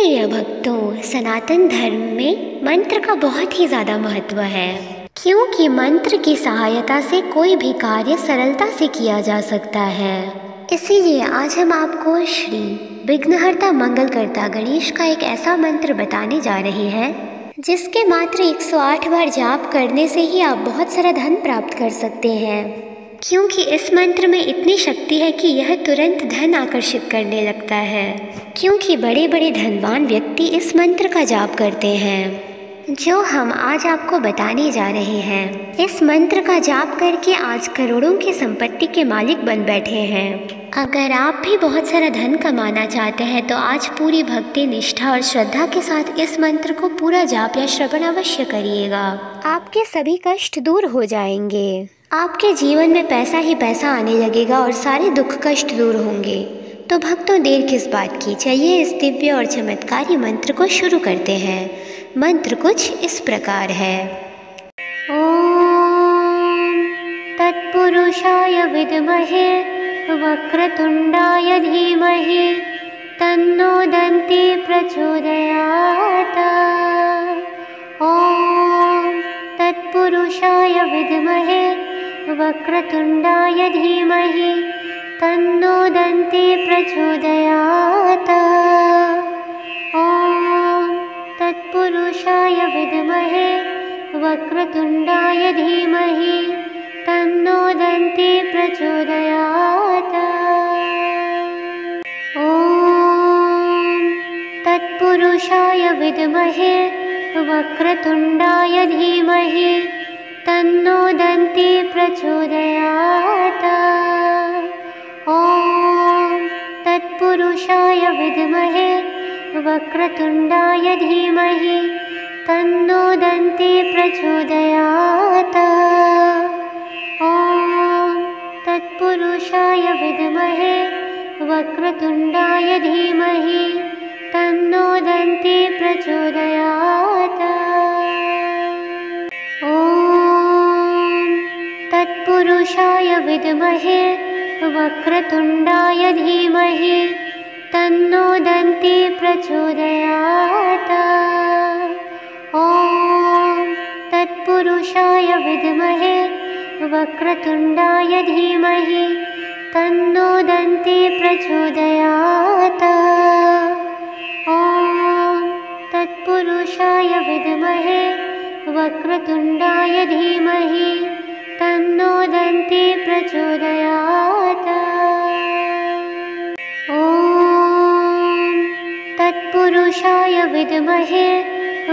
प्रिय भक्तों, सनातन धर्म में मंत्र का बहुत ही ज़्यादा महत्व है, क्योंकि मंत्र की सहायता से कोई भी कार्य सरलता से किया जा सकता है। इसीलिए आज हम आपको श्री विघ्नहर्ता मंगलकर्ता गणेश का एक ऐसा मंत्र बताने जा रहे हैं जिसके मात्र 108 बार जाप करने से ही आप बहुत सारा धन प्राप्त कर सकते हैं। क्योंकि इस मंत्र में इतनी शक्ति है कि यह तुरंत धन आकर्षित करने लगता है, क्योंकि बड़े बड़े धनवान व्यक्ति इस मंत्र का जाप करते हैं जो हम आज आपको बताने जा रहे हैं। इस मंत्र का जाप करके आज करोड़ों की संपत्ति के मालिक बन बैठे हैं। अगर आप भी बहुत सारा धन कमाना चाहते हैं तो आज पूरी भक्ति, निष्ठा और श्रद्धा के साथ इस मंत्र को पूरा जाप या श्रवण अवश्य करिएगा। आपके सभी कष्ट दूर हो जाएंगे। आपके जीवन में पैसा ही पैसा आने लगेगा और सारे दुख कष्ट दूर होंगे। तो भक्तों, देर किस बात की, चलिए इस दिव्य और चमत्कारी मंत्र को शुरू करते हैं। मंत्र कुछ इस प्रकार है। ओम तत्पुरुषाय विद्महे वक्रतुंडाय धीमहि तन्नो दन्ति प्रचोदयात्। ओम तत्पुरुषाय विद्महे वक्रतुंडाय धीमहि तन्नो दन्ति प्रचोदयात्। ओम तत्पुरुषाय विद्महे वक्रतुंडाय धीमहि तन्नो दन्ति प्रचोदयात्। ओम तत्पुरुषाय विद्महे वक्रतुंडाय धीमहि तन्नो दन्ति प्रचोदयात्। ओम तत्पुरुषाय विद्महे वक्रतुंडाय धीमहि तन्नो दन्ति प्रचोदयात्। ओम तत्पुरुषाय विद्महे वक्रतुंडाय धीमहि तन्नो दन्ति प्रचोदयात्। ओम तत्पुरुषाय विद्महे वक्रतुंडाय धीमहि तन्नो दन्ति प्रचोदयात्। ओम तत्पुरुषाय विद्महे वक्रतुंडाय धीमहि तन्नो दन्ति प्रचोदयात्। ओम तत्पुरुषाय विद्महे वक्रतुंडाय धीमहि तन्नो दन्ति प्रचोदयात्। ओम तत्पुरुषाय विद्महे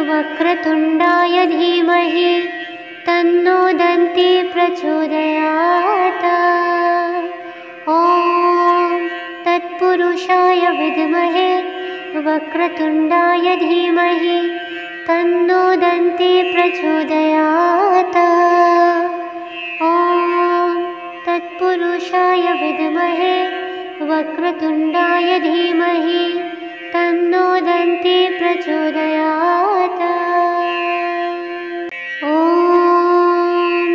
वक्रतुंडाय धीमहि तन्नो दन्ति प्रचोदयात्। ओम तत्पुरुषाय विद्महे वक्रतुंडाय धीमहि तन्नो दन्ति प्रचोदयात्। ओम तत्पुरुषाय विद्महे वक्रतुंडाय धीमहि तन्नो दन्ति प्रचोदयात्। ओम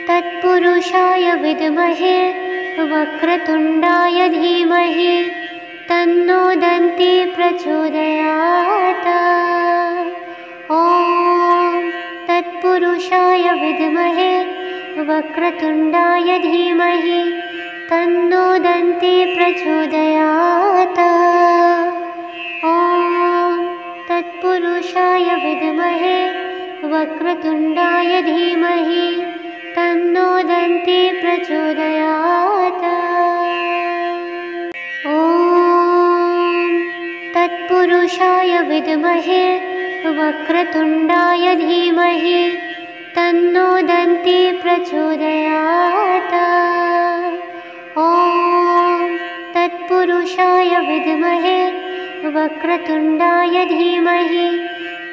तत्पुरुषाय विद्महे वक्रतुंडाय धीमहि तन्नो दन्ति प्रचोदयात्। ओम तत्पुरुषाय विद्महे वक्रतुंडाय धीमहि तन्नो दन्ति प्रचोदयात्। ओम तत्पुरुषाय विद्महे वक्रतुंडाय धीमहि तन्नो दन्ति प्रचोदयात्। ओम तत्पुरुषाय विद्महे वक्रतुंडाय धीमहि तन्नो दन्ति प्रचोदयात्। ओम तत्पुरुषाय विद्महे वक्रतुंडाय धीमहि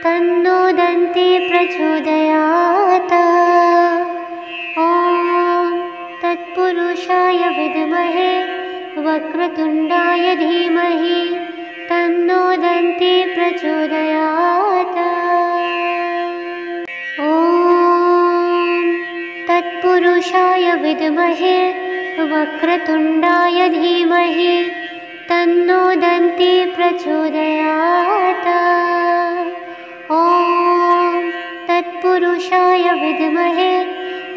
तन्नो दन्ति प्रचोदयात्। ओम तत्पुरुषाय विद्महे वक्रतुंडाय धीमहि तन्नो दन्ति प्रचोदयात्। ओम तत्पुरुषाय विद्महे वक्रतुंडाय धीमहि तन्नो दन्ति प्रचोदयात्।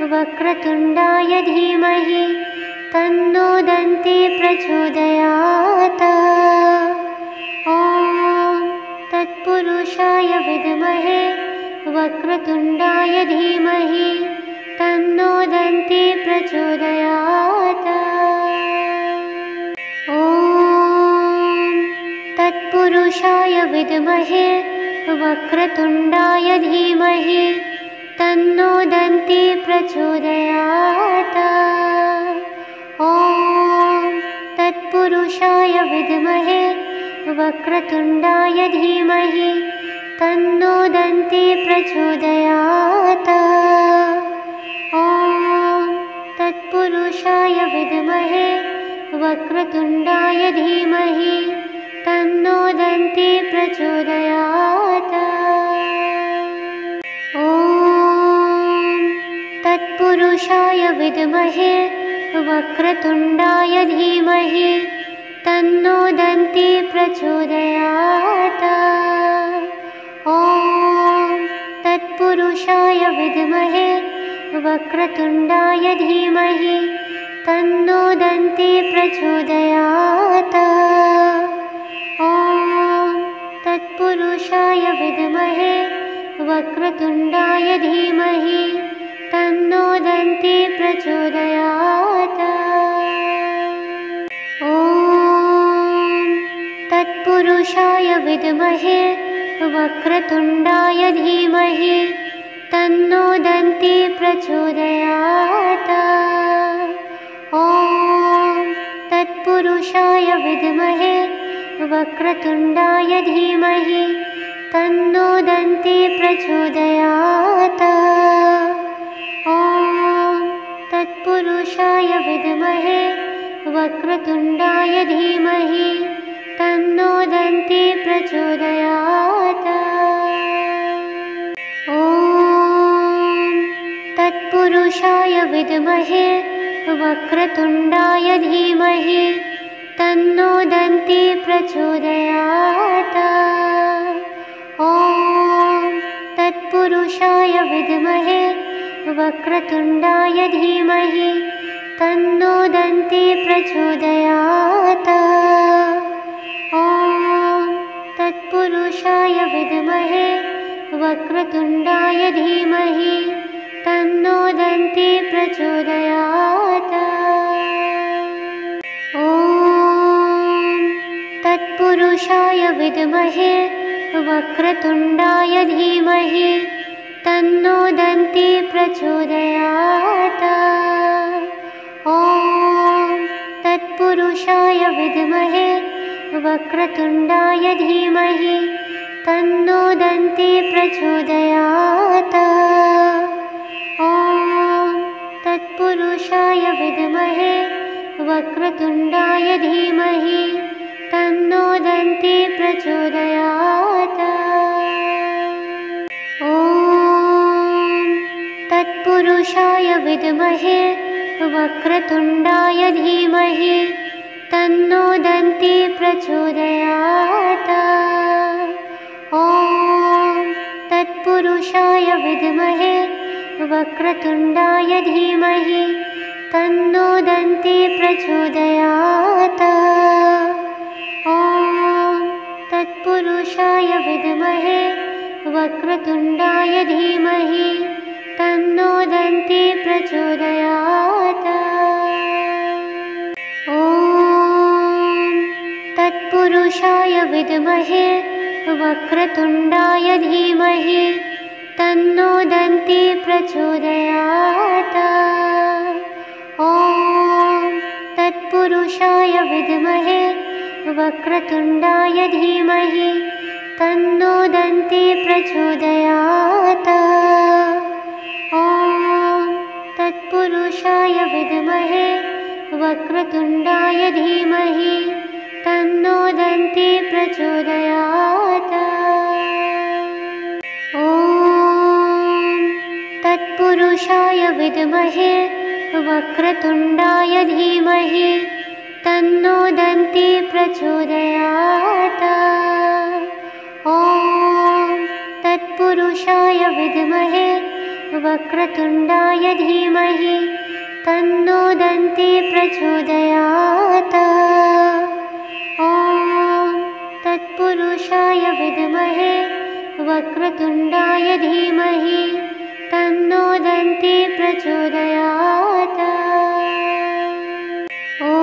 वक्रतुण्डाय धीमहि तन्नो दन्ती प्रचोदयात्। ॐ तत्पुरुषाय विद्महे वक्रतुण्डाय धीमहि तन्नो दन्ती प्रचोदयात्। ॐ तत्पुरुषाय विद्महे वक्रतुण्डाय धीमहि तन्नो दन्ती प्रचोदयात्। ॐ तत्पुरुषाय विद्महे वक्रतुण्डाय धीमहि तन्नो दन्ती प्रचोदयात्। ॐ तत्पुरुषाय विद्महे वक्रतुण्डाय धीमहि तन्नो दन्ती प्रचोदयात्। ॐ तत्पुरुषाय विद्महे वक्रतुण्डाय धीमहि तन्नो दन्ती प्रचोदयात्। ॐ तत्पुरुषाय विद्महे वक्रतुण्डाय धीमहि तन्नो दन्ती प्रचोदयात्। ॐ तत्पुरुषाय विद्महे वक्रतुण्डाय धीमहि तन्नो दन्ती प्रचोदयात्। ॐ तत्पुरुषाय विद्महे वक्रतुण्डाय धीमहि तन्नो दन्ती प्रचोदयात्। ॐ तत्पुरुषाय विद्महे वक्रतुण्डाय धीमहि तन्नो दन्ती प्रचोदयात्। ॐ तत्पुरुषाय विद्महे वक्रतुण्डाय धीमहि तन्नो दन्ती प्रचोदयात्। ॐ तत्पुरुषाय विद्महे वक्रतुण्डाय धीमहि तन्नो दन्ती प्रचोदयात्। ॐ तत्पुरुषाय विद्महे वक्रतुण्डाय धीमहि तन्नो दन्ती प्रचोदयात्। ॐ तत्पुरुषाय विद्महे वक्रतुण्डाय धीमहि तन्नो दन्ती प्रचोदयात्। ॐ तत्पुरुषाय विद्महे वक्रतुण्डाय धीमहि तन्नो दन्ती प्रचोदयात्। ॐ तत्पुरुषाय विद्महे वक्रतुण्डाय धीमहि तन्नो दन्ती प्रचोदयात्। ॐ तत्पुरुषाय विद्महे वक्रतुण्डाय धीमहि तन्नो दन्ती प्रचोदयात्। ॐ तत्पुरुषाय विद्महे वक्रतुण्डाय धीमहि तन्नो दन्ती प्रचोदयात्। ॐ तत्पुरुषाय विद्महे वक्रतुण्डाय धीमहि तन्नो दन्ती प्रचोदयात्। ॐ तत्पुरुषाय विद्महे वक्रतुण्डाय धीमहि तन्नो दन्ती प्रचोदयात्। ॐ तत्पुरुषाय विद्महे वक्रतुण्डाय धीमहि तन्नो दन्ती प्रचोदयात्। ॐ तत्पुरुषाय विद्महे वक्रतुण्डाय धीमहि तन्नो दन्ती प्रचोदयात्। ॐ तत्पुरुषाय विद्महे वक्रतुण्डाय धीमहि तन्नो दन्ती प्रचोदयात्। ॐ तत्पुरुषाय विद्महे वक्रतुण्डाय धीमहि तन्नो दन्ती प्रचोदयात्। ॐ तत्पुरुषाय विद्महे वक्रतुण्डाय धीमहि तन्नो दन्ती प्रचोदयात्। ॐ तत्पुरुषाय विद्महे वक्रतुण्डाय धीमहि तन्नो दन्ती प्रचोदयात्। ॐ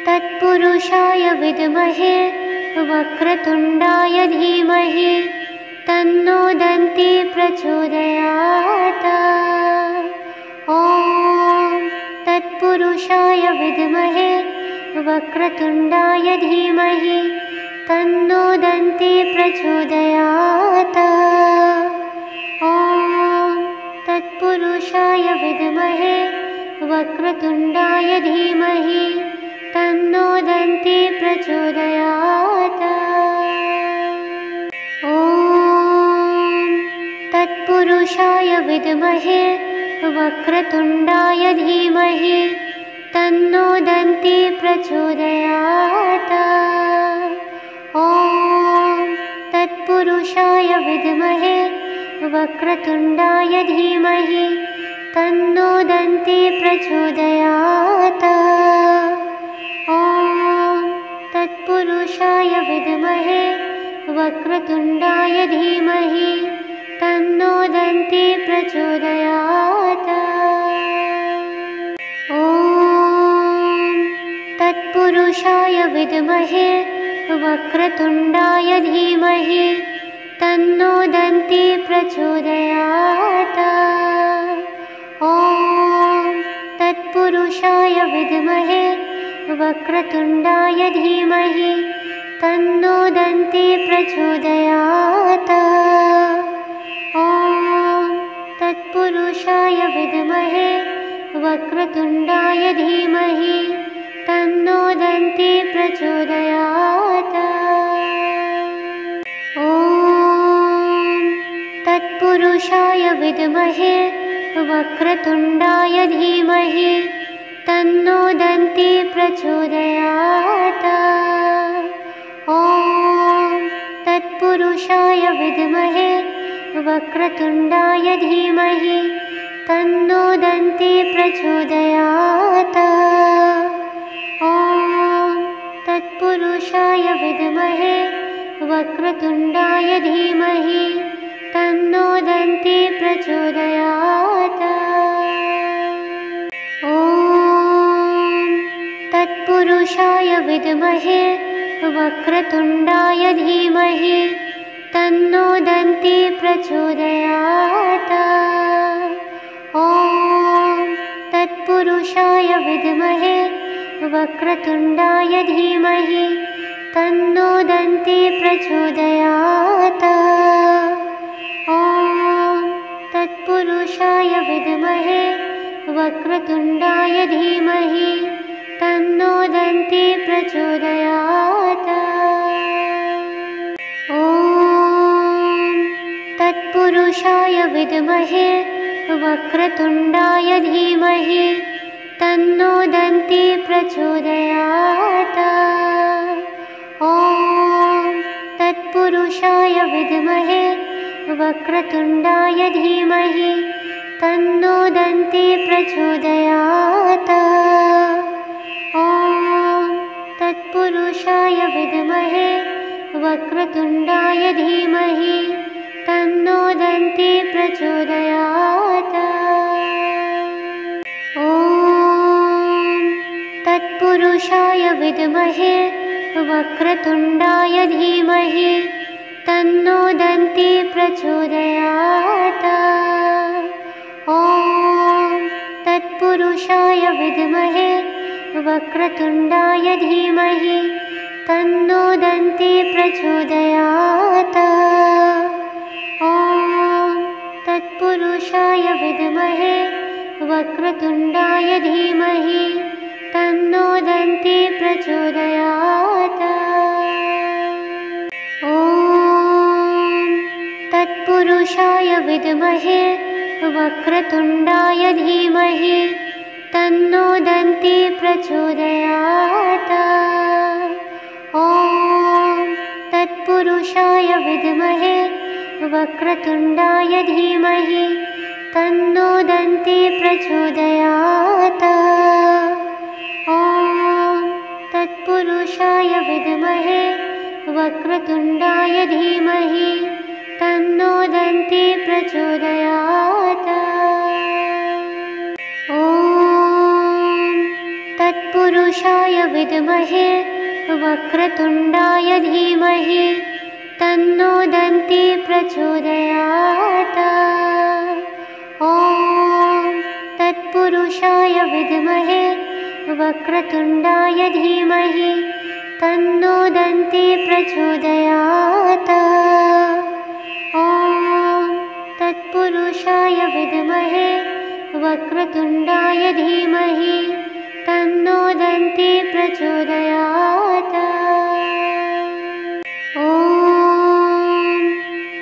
तत्पुरुषाय विद्महे वक्रतुण्डाय धीमहि तन्नो दन्ती प्रचोदयात्। ॐ तत्पुरुषाय विद्महे वक्रतुण्डाय धीमहि तन्नो दन्ती प्रचोदयात्। ॐ तत्पुरुषाय विद्महे वक्रतुण्डाय धीमहि तन्नो दन्ती प्रचोदयात्। ॐ तत्पुरुषाय विद्महे वक्रतुण्डाय धीमहि तन्नो दन्ती प्रचोदयात्। ॐ तत्पुरुषाय विद्महे वक्रतुण्डाय धीमहि तन्नो दन्ती प्रचोदयात्। ॐ तत्पुरुषाय विद्महे वक्रतुण्डाय धीमहि तन्नो दन्ती प्रचोदयात्। ॐ तत्पुरुषाय विद्महे वक्रतुण्डाय धीमहि तन्नो दन्ती प्रचोदयात्। ॐ तत्पुरुषाय विद्महे वक्रतुण्डाय धीमहि तन्नो दन्ती प्रचोदयात्। ॐ तत्पुरुषाय विद्महे वक्रतुण्डाय धीमहि तन्नो दन्ती प्रचोदयात्। ॐ तत्पुरुषाय विद्महे वक्रतुण्डाय धीमहि तन्नो दन्ती प्रचोदयात्। ॐ तत्पुरुषाय विद्महे वक्रतुण्डाय धीमहि तन्नो दन्ती प्रचोदयात्। ॐ तत्पुरुषाय विद्महे वक्रतुण्डाय धीमहि तन्नो दन्ती प्रचोदयात्। ॐ तत्पुरुषाय विद्महे वक्रतुण्डाय धीमहि तन्नो दन्ती प्रचोदयात्। ॐ तत्पुरुषाय विद्महे वक्रतुण्डाय धीमहि तन्नो दन्ती प्रचोदयात्। ॐ तत्पुरुषाय विद्महे वक्रतुण्डाय धीमहि तन्नो दन्ती प्रचोदयात्। ॐ तत्पुरुषाय विद्महे वक्रतुण्डाय धीमहि तन्नो दन्ती प्रचोदयात्। ॐ तत्पुरुषाय विद्महे वक्रतुण्डाय धीमहि तन्नो दन्ती प्रचोदयात्। ॐ तत्पुरुषाय विद्महे वक्रतुण्डाय धीमहि तन्नो दन्ती प्रचोदयात्। ॐ तत्पुरुषाय विद्महे वक्रतुण्डाय धीमहि तन्नो दन्ती प्रचोदयात्। ॐ तत्पुरुषाय विद्महे वक्रतुण्डाय धीमहि तन्नो दन्ती प्रचोदयात्। ॐ तत्पुरुषाय विद्महे वक्रतुण्डाय धीमहि तन्नो दन्ती प्रचोदयात्। ॐ तत्पुरुषाय विद्महे वक्रतुण्डाय धीमहि तन्नो दन्ती प्रचोदयात्। ॐ तत्पुरुषाय विद्महे वक्रतुण्डाय धीमहि तन्नो दन्ती प्रचोदयात्। ॐ तत्पुरुषाय विद्महे वक्रतुण्डाय धीमहि तन्नो दन्ती प्रचोदयात्। ॐ तत्पुरुषाय विद्महे वक्रतुण्डाय धीमहि तन्नो दन्ती प्रचोदयात्। ॐ तत्पुरुषाय विद्महे वक्रतुण्डाय धीमहि तन्नो दन्ती प्रचोदयात्। ॐ तत्पुरुषाय विद्महे वक्रतुण्डाय धीमहि तन्नो दन्ती प्रचोदयात्। ॐ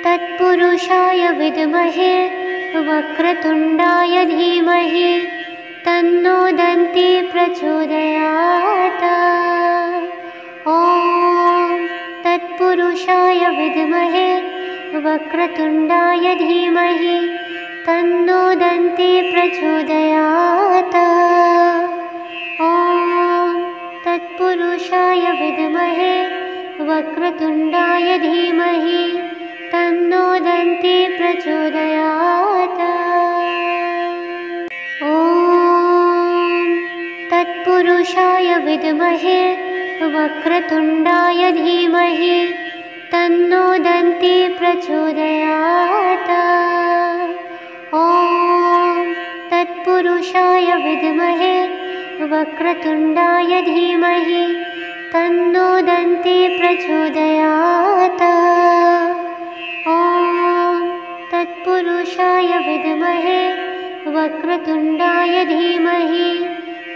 तत्पुरुषाय विद्महे वक्रतुण्डाय धीमहि तन्नो दन्ती प्रचोदयात्। ॐ तत्पुरुषाय विद्महे वक्रतुण्डाय धीमहि तन्नो दन्ती प्रचोदयात्। ॐ तत्पुरुषाय विद्महे वक्रतुण्डाय धीमहि तन्नो दन्ती प्रचोदयात्। ॐ तत्पुरुषाय विद्महे वक्रतुण्डाय धीमहि तन्नो दन्ती प्रचोदयात्। ॐ तत्पुरुषाय विद्महे वक्रतुण्डाय धीमहि तन्नो दन्ती प्रचोदयात्। ॐ तत्पुरुषाय विद्महे वक्रतुण्डाय धीमहि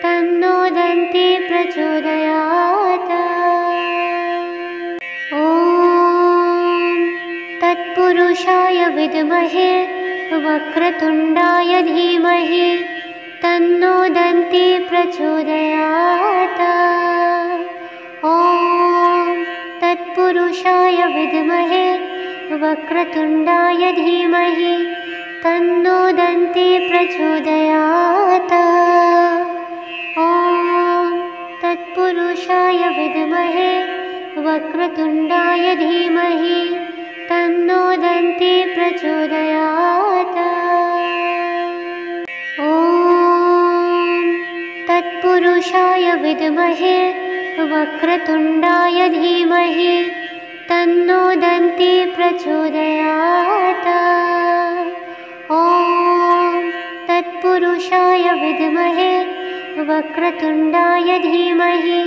तन्नो दन्ती प्रचोदयात्। ॐ तत्पुरुषाय विद्महे वक्रतुण्डाय धीमहि तन्नो दन्ती प्रचोदयात्। ॐ तत्पुरुषाय विद्महे वक्रतुण्डाय धीमहि तन्नो दन्ती प्रचोदयात्। ॐ तत्पुरुषाय विद्महे वक्रतुण्डाय धीमहि तन्नो दन्ती प्रचोदयात्। ॐ तत्पुरुषाय विद्महे वक्रतुण्डाय धीमहि तन्नो दन्ती प्रचोदयात्। ॐ तत्पुरुषाय विद्महे वक्रतुण्डाय धीमहि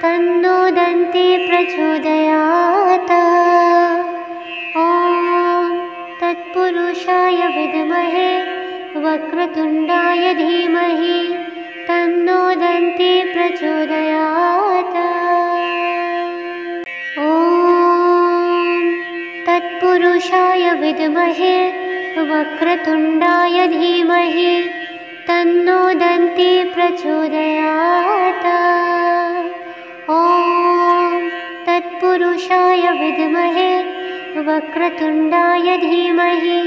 तन्नो दन्ती प्रचोदयात्। ॐ तत्पुरुषाय विद्महे वक्रतुण्डाय धीमहि तन्नो दन्ती प्रचोदयात्। ॐ तत्पुरुषाय विद्महे वक्रतुण्डाय धीमहि तन्नो दन्ती प्रचोदयात्। ॐ तत्पुरुषाय विद्महे वक्रतुण्डाय धीमहि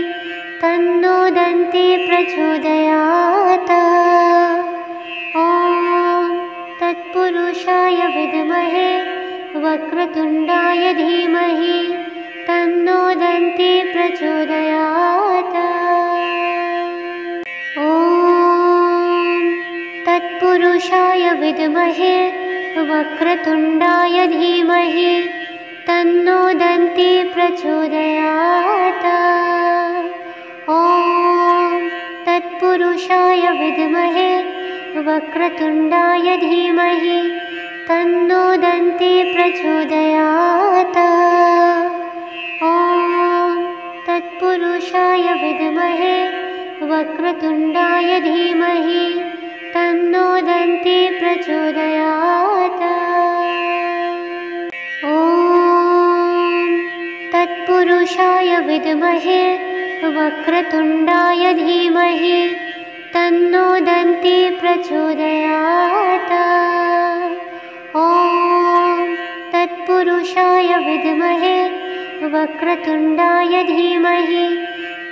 तन्नो दन्ती प्रचोदयात्। ॐ तत्पुरुषाय विद्महे वक्रतुण्डाय धीमहि तन्नो दन्ती प्रचोदयात्। ॐ तत्पुरुषाय विद्महे वक्रतुण्डाय धीमहि तन्नो दन्ती प्रचोदयात्। ॐ तत्पुरुषाय विद्महे वक्रतुण्डाय धीमहि तन्नो दन्ती प्रचोदयात्। ॐ तत्पुरुषाय विद्महे वक्रतुण्डाय धीमहि तन्नो दन्ती प्रचोदयात्। ॐ तत्पुरुषाय विद्महे वक्रतुण्डाय धीमहि तन्नो दन्ती प्रचोदयात्। ॐ तत्पुरुषाय विद्महे वक्रतुण्डाय धीमहि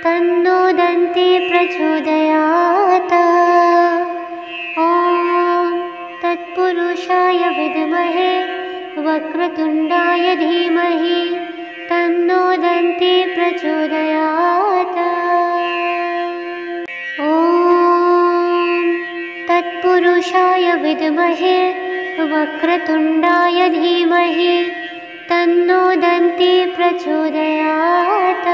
तन्नो दन्ती प्रचोदयात्। ॐ तत्पुरुषाय विद्महे वक्रतुण्डाय धीमहि तन्नो दन्ती प्रचोदयात्। ॐ तत्पुरुषाय विद्महे वक्रतुण्डाय धीमहि तन्नो दन्ती प्रचोदयात्।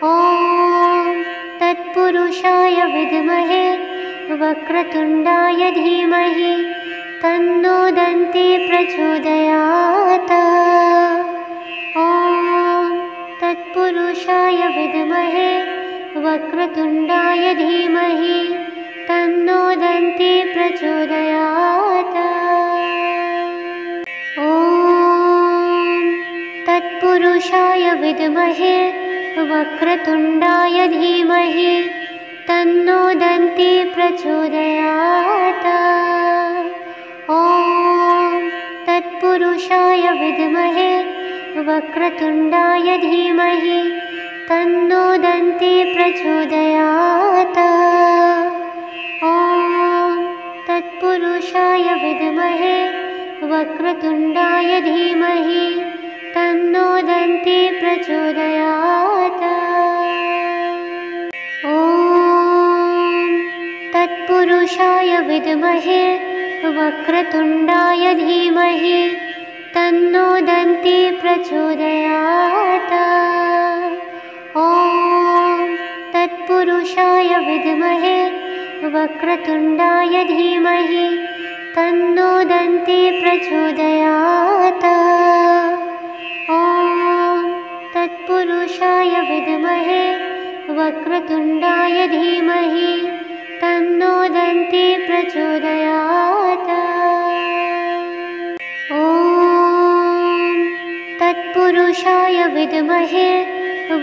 ॐ तत्पुरुषाय विद्महे वक्रतुण्डाय धीमहि तन्नो दन्ती प्रचोदयात्। ॐ तत्पुरुषाय विद्महे वक्रतुण्डाय धीमहि तन्नो दन्ती प्रचोदयात्। ॐ तत्पुरुषाय विद्महे वक्रतुण्डाय धीमहि तन्नो दन्ती प्रचोदयात्। ॐ तत्पुरुषाय विद्महे वक्रतुण्डाय धीमहि तन्नो दन्ती प्रचोदयात्। ॐ तत्पुरुषाय विद्महे वक्रतुण्डाय धीमहि तन्नो दन्ती प्रचोदयात्। ॐ तत्पुरुषाय विद्महे वक्रतुण्डाय धीमहि तन्नो दन्ती प्रचोदयात्। ॐ तत्पुरुषाय विद्महे वक्रतुण्डाय धीमहि तन्नो दन्ती प्रचोदयात्। ॐ तत्पुरुषाय विद्महे वक्रतुण्डाय धीमहि तन्नो दन्ती प्रचोदयात्। ॐ तत्पुरुषाय विद्महे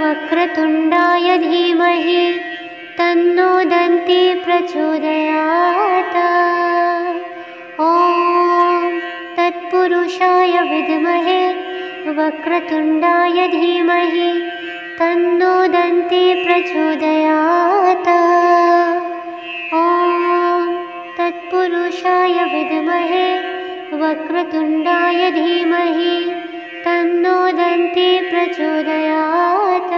वक्रतुण्डाय धीमहि तन्नो दन्ती प्रचोदयात्। ॐ तत्पुरुषाय विद्महे वक्रतुण्डाय धीमहि तन्नो दन्ती प्रचोदयात्। ॐ तत्पुरुषाय विद्महे वक्रतुण्डाय धीमहि तन्नो दन्ती प्रचोदयात्।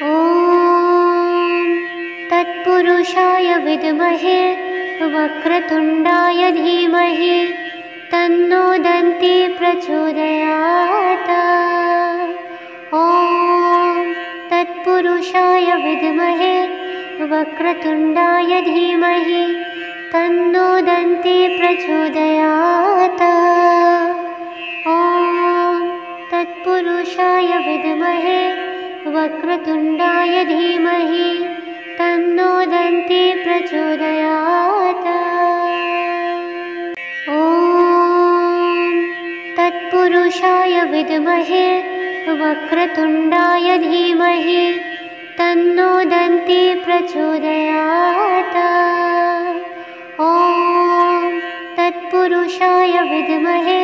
ॐ तत्पुरुषाय विद्महे वक्रतुण्डाय धीमहि तन्नो दन्ती प्रचोदयात्। ॐ तत्पुरुषाय विद्महे वक्रतुण्डाय धीमहि तन्नो दन्ती प्रचोदयात्। ॐ तत्पुरुषाय विद्महे वक्रतुण्डाय धीमहि तन्नो दन्ती प्रचोदयात्। ॐ तत्पुरुषाय विद्महे वक्रतुण्डाय धीमहि तन्नो दन्ती प्रचोदयात्। ॐ तत्पुरुषाय विद्महे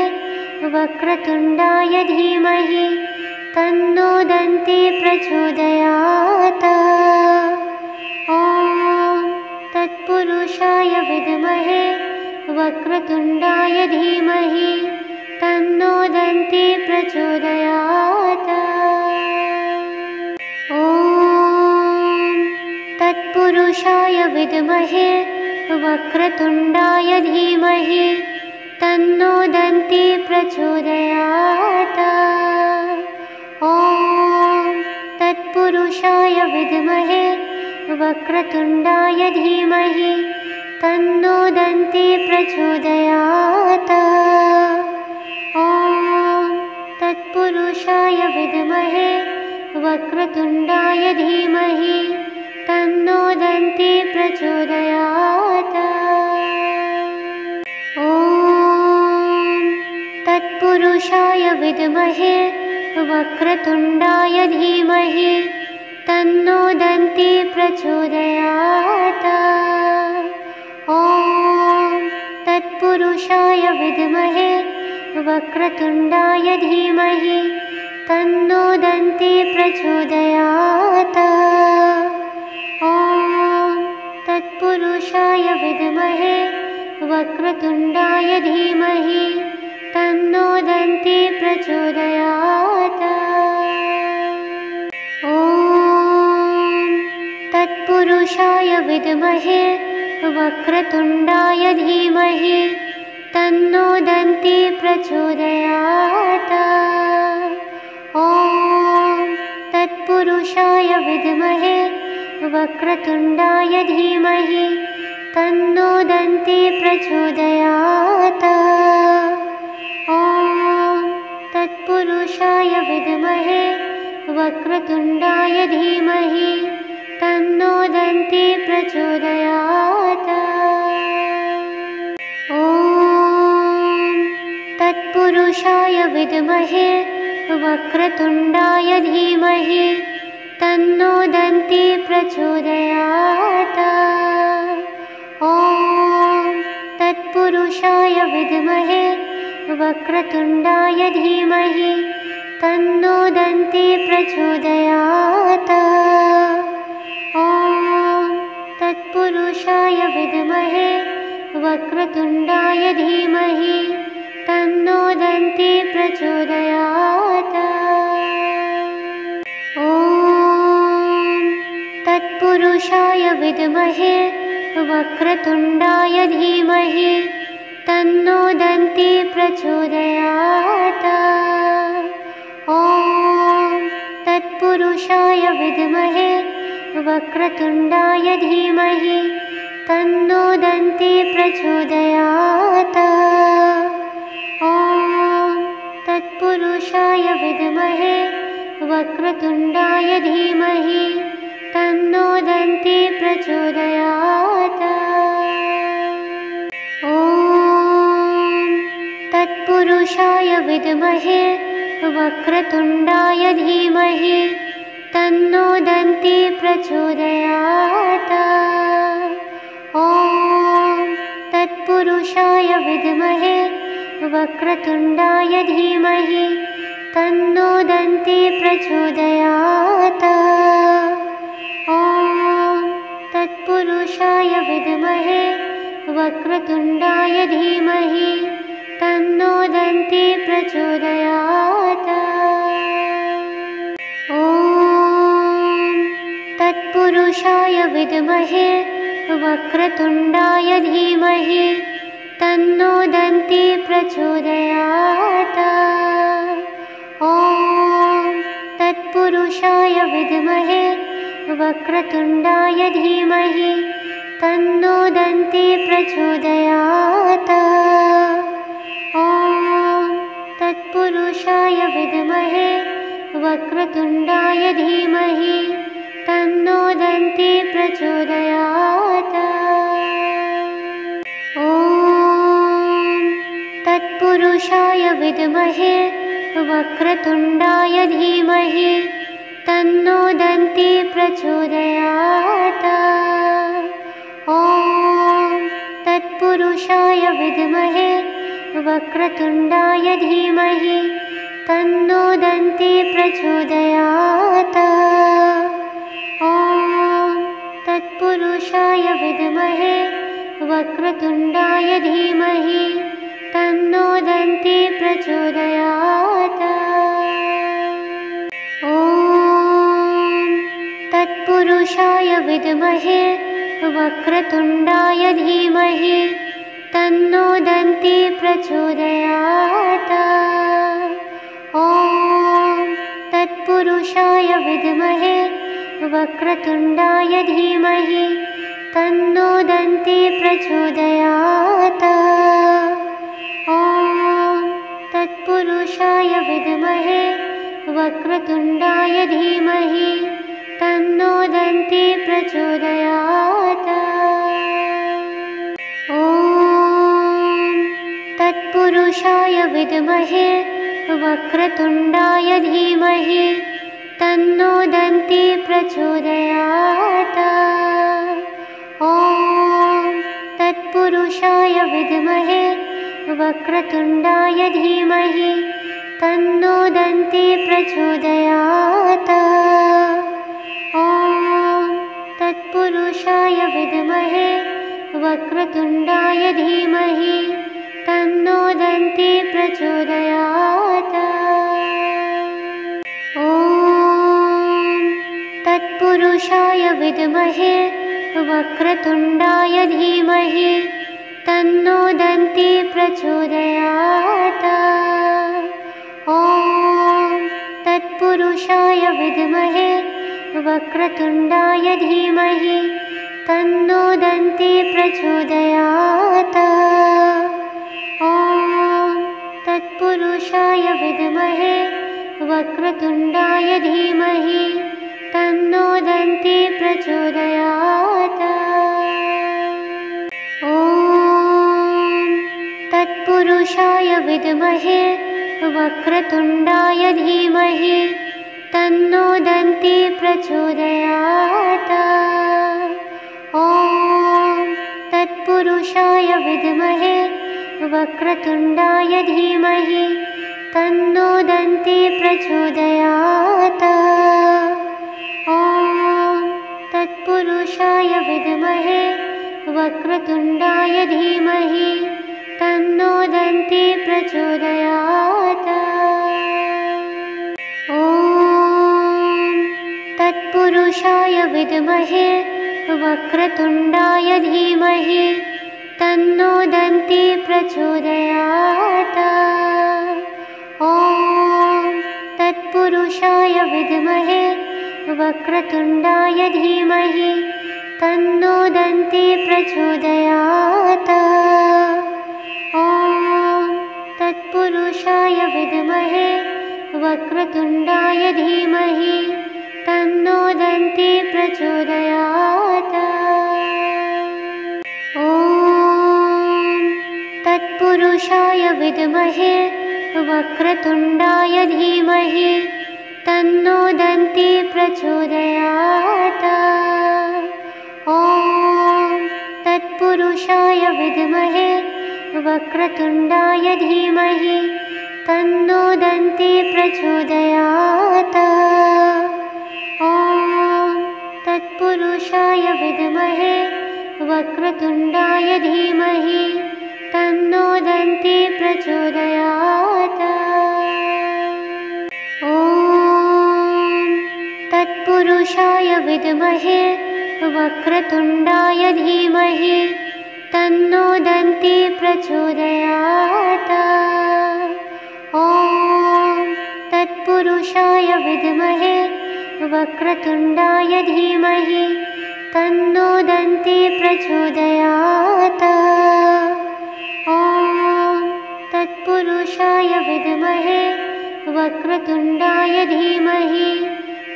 वक्रतुण्डाय धीमहि तन्नो दन्ती प्रचोदयात्। ॐ तत्पुरुषाय विद्महे वक्रतुण्डाय धीमहि तन्नो दन्ती प्रचोदयात्। ॐ तत्पुरुषाय विद्महे वक्रतुण्डाय धीमहि तन्नो दन्ती प्रचोदयात्। ॐ तत्पुरुषाय विद्महे वक्रतुण्डाय धीमहि तन्नो दन्ती प्रचोदयात्। ॐ तत्पुरुषाय विद्महे वक्रतुण्डाय धीमहि तन्नो दन्ती प्रचोदयात्। ॐ तत्पुरुषाय विद्महे वक्रतुण्डाय धीमहि तन्नो दन्ती प्रचोदयात्। ॐ तत्पुरुषाय विद्महे वक्रतुण्डाय धीमहि तन्नो दन्ती प्रचोदयात्। ॐ तत्पुरुषाय विद्महे वक्रतुण्डाय धीमहि तन्नो दन्ती प्रचोदयात्। ॐ तत्पुरुषाय विद्महे वक्रतुण्डाय धीमहि तन्नो दन्ती प्रचोदयात्। ॐ तत्पुरुषाय विद्महे वक्रतुण्डाय धीमहि तन्नो दन्ती प्रचोदयात्। ॐ तत्पुरुषाय विद्महे वक्रतुण्डाय धीमहि तन्नो दन्ती प्रचोदयात्। ॐ तत्पुरुषाय विद्महे वक्रतुण्डाय धीमहि तन्नो दन्ती प्रचोदयात्। ॐ तत्पुरुषाय विद्महे वक्रतुण्डाय धीमहि तन्नो दन्ती प्रचोदयात्। ॐ तत्पुरुषाय विद्महे वक्रतुण्डाय धीमहि तन्नो दन्ती प्रचोदयात्। ॐ तत्पुरुषाय विद्महे वक्रतुण्डाय धीमहि तन्नो दन्ती प्रचोदयात्। ॐ तत्पुरुषाय विद्महे वक्रतुण्डाय धीमहि तन्नो दन्ती प्रचोदयात्। ॐ तत्पुरुषाय विद्महे वक्रतुण्डाय धीमहि तन्नो दन्ती प्रचोदयात्। ॐ तत्पुरुषाय विद्महे वक्रतुण्डाय धीमहि तन्नो दन्ती प्रचोदयात्। ॐ तत्पुरुषाय विद्महे वक्रतुण्डाय धीमहि तन्नो दन्ती प्रचोदयात्। ॐ तत्पुरुषाय विद्महे वक्रतुण्डाय धीमहि तन्नो दन्ती प्रचोदयात्। ॐ तत्पुरुषाय विद्महे वक्रतुण्डाय धीमहि तन्नो दन्ती प्रचोदयात्। ॐ तत्पुरुषाय विद्महे वक्रतुण्डाय धीमहि तन्नो दन्ती प्रचोदयात्। ॐ तत्पुरुषाय विद्महे वक्रतुण्डाय धीमहि तन्नो दन्ती प्रचोदयात्। ॐ तत्पुरुषाय विद्महे वक्रतुण्डाय धीमहि तन्नो दन्ती प्रचोदयात्। ॐ तत्पुरुषाय विद्महे वक्रतुण्डाय धीमहि तन्नो दन्ती प्रचोदयात्। ॐ तत्पुरुषाय विद्महे वक्रतुण्डाय धीमहि तन्नो दन्ती प्रचोदयात्। ॐ तत्पुरुषाय विद्महे वक्रतुण्डाय धीमहि तन्नो दन्ती प्रचोदयात्। ॐ तत्पुरुषाय विद्महे वक्रतुण्डाय धीमहि तन्नो दन्ती प्रचोदयात्। ॐ तत्पुरुषाय विद्महे वक्रतुण्डाय धीमहि तन्नो दन्ती प्रचोदयात्। ॐ तत्पुरुषाय विद्महे वक्रतुण्डाय धीमहि तन्नो दन्ती प्रचोदयात्। ॐ तत्पुरुषाय विद्महे वक्रतुण्डाय धीमहि तन्नो दन्ती प्रचोदयात्। ॐ तत्पुरुषाय विद्महे वक्रतुण्डाय धीमहि तन्नो दन्ती प्रचोदयात्। ॐ तत्पुरुषाय विद्महे वक्रतुण्डाय धीमहि तन्नो दन्ती प्रचोदयात्। ॐ तत्पुरुषाय विद्महे वक्रतुण्डाय धीमहि तन्नो दन्ती प्रचोदयात्। ॐ तत्पुरुषाय विद्महे वक्रतुण्डाय धीमहि तन्नो दन्ती प्रचोदयात्। ॐ तत्पुरुषाय विद्महे वक्रतुण्डाय धीमहि तन्नो दन्ती प्रचोदयात्। ॐ तत्पुरुषाय विद्महे वक्रतुण्डाय धीमहि तन्नो दन्ती प्रचोदयात्। ॐ तत्पुरुषाय विद्महे वक्रतुण्डाय धीमहि तन्नो दन्ती प्रचोदयात्। ॐ तत्पुरुषाय विद्महे वक्रतुण्डाय धीमहि तन्नो दन्ती प्रचोदयात्। ॐ तत्पुरुषाय विद्महे वक्रतुण्डाय धीमहि तन्नो दन्ती प्रचोदयात्। ॐ तत्पुरुषाय विद्महे वक्रतुण्डाय धीमहि तन्नो दन्ती प्रचोदयात्। ॐ तत्पुरुषाय विद्महे वक्रतुण्डाय धीमहि तन्नो दन्ती प्रचोदयात्। ॐ तत्पुरुषाय विद्महे वक्रतुण्डाय धीमहि तन्नो दन्ती प्रचोदयात्। ॐ तत्पुरुषाय विद्महे वक्रतुण्डाय धीमहि तन्नो दन्ती प्रचोदयात्। ॐ तत्पुरुषाय विद्महे वक्रतुण्डाय धीमहि तन्नो दन्ती प्रचोदयात्। ॐ तत्पुरुषाय विद्महे वक्रतुण्डाय धीमहि तन्नो दन्ती प्रचोदयात्। ॐ तत्पुरुषाय विद्महे वक्रतुण्डाय धीमहि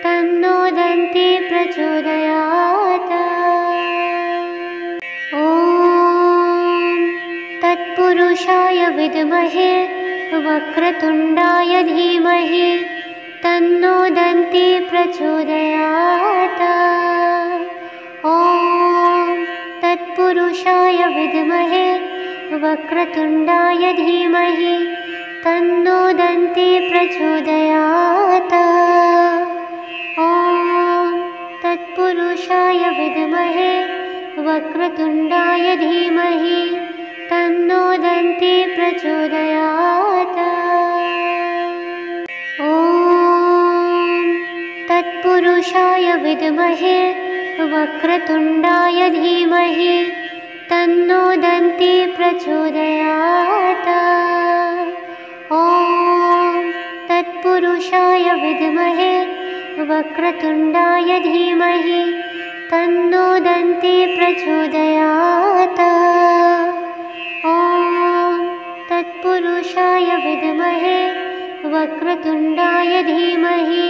तन्नो दन्ती प्रचोदयात्। ॐ तत्पुरुषाय विद्महे वक्रतुण्डाय धीमहि तन्नो दन्ती प्रचोदयात्। ॐ तत्पुरुषाय विद्महे वक्रतुण्डाय धीमहि तन्नो दन्ती प्रचोदयात्। ॐ तत्पुरुषाय विद्महे वक्रतुण्डाय धीमहि तन्नो दन्ती प्रचोदयात्। ॐ तत्पुरुषाय विद्महे वक्रतुण्डाय धीमहि तन्नो दन्ती प्रचोदयात्। ॐ तत्पुरुषाय विद्महे वक्रतुण्डाय धीमहि तन्नो दन्ती प्रचोदयात्। ॐ तत्पुरुषाय विद्महे वक्रतुण्डाय धीमहि